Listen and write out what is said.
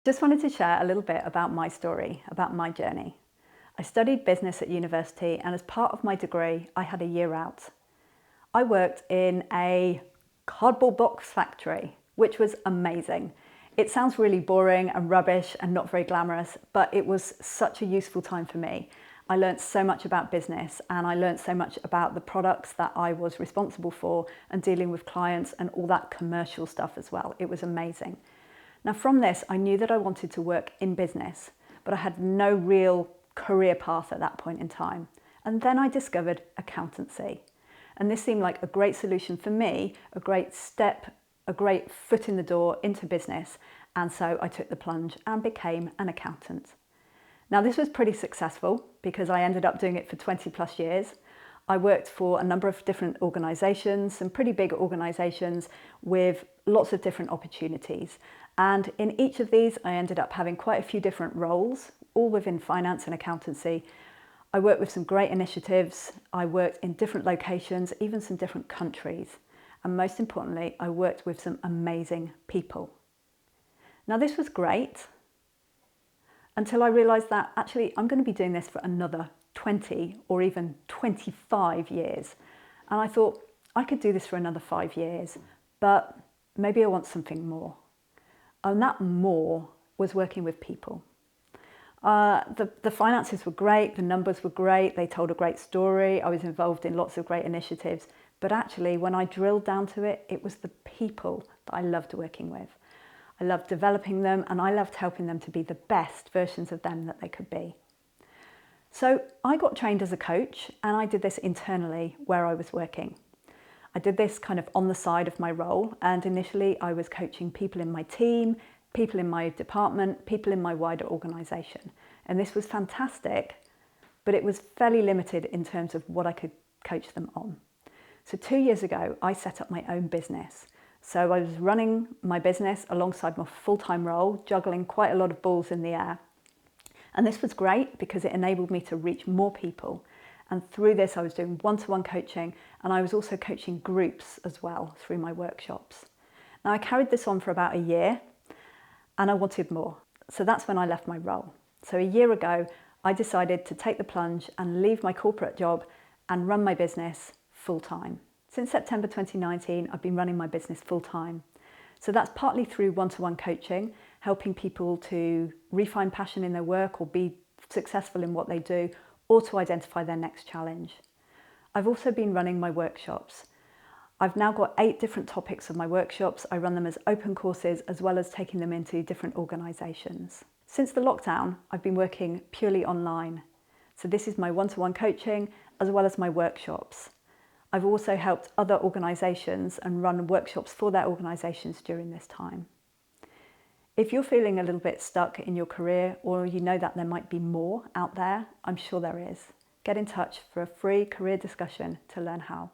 Just wanted to share a little bit about my story, about my journey. I studied business at university, and as part of my degree, I had a year out. I worked in a cardboard box factory, which was amazing. It sounds really boring and rubbish and not very glamorous, but it was such a useful time for me. I learned so much about business, and I learned so much about the products that I was responsible for and dealing with clients and all that commercial stuff as well. It was amazing. Now from this, I knew that I wanted to work in business, but I had no real career path at that point in time. And then I discovered accountancy. And this seemed like a great solution for me, a great step, a great foot in the door into business. And so I took the plunge and became an accountant. Now this was pretty successful because I ended up doing it for 20 plus years. I worked for a number of different organisations, some pretty big organisations with lots of different opportunities. And in each of these, I ended up having quite a few different roles, all within finance and accountancy. I worked with some great initiatives. I worked in different locations, even some different countries. And most importantly, I worked with some amazing people. Now this was great until I realised that actually I'm going to be doing this for another 20 or even 25 years. And I thought I could do this for another 5 years, but maybe I want something more. And that more was working with people. The finances were great, the numbers were great, they told a great story, I was involved in lots of great initiatives, but actually when I drilled down to it, it was the people that I loved working with. I loved developing them, and I loved helping them to be the best versions of them that they could be. So I got trained as a coach, and I did this internally where I was working. I did this kind of on the side of my role, and initially I was coaching people in my team, people in my department, people in my wider organisation. And this was fantastic, but it was fairly limited in terms of what I could coach them on. So 2 years ago, I set up my own business. So I was running my business alongside my full-time role, juggling quite a lot of balls in the air. And this was great because it enabled me to reach more people. And through this, I was doing one-to-one coaching, and I was also coaching groups as well through my workshops. Now I carried this on for about a year, and I wanted more. So that's when I left my role. So a year ago, I decided to take the plunge and leave my corporate job and run my business full-time. Since September 2019, I've been running my business full-time. So that's partly through one-to-one coaching, helping people to refine passion in their work or be successful in what they do, or to identify their next challenge. I've also been running my workshops. I've now got 8 different topics of my workshops. I run them as open courses as well as taking them into different organisations. Since the lockdown, I've been working purely online. So this is my one-to-one coaching as well as my workshops. I've also helped other organisations and run workshops for their organisations during this time. If you're feeling a little bit stuck in your career, or you know that there might be more out there, I'm sure there is. Get in touch for a free career discussion to learn how.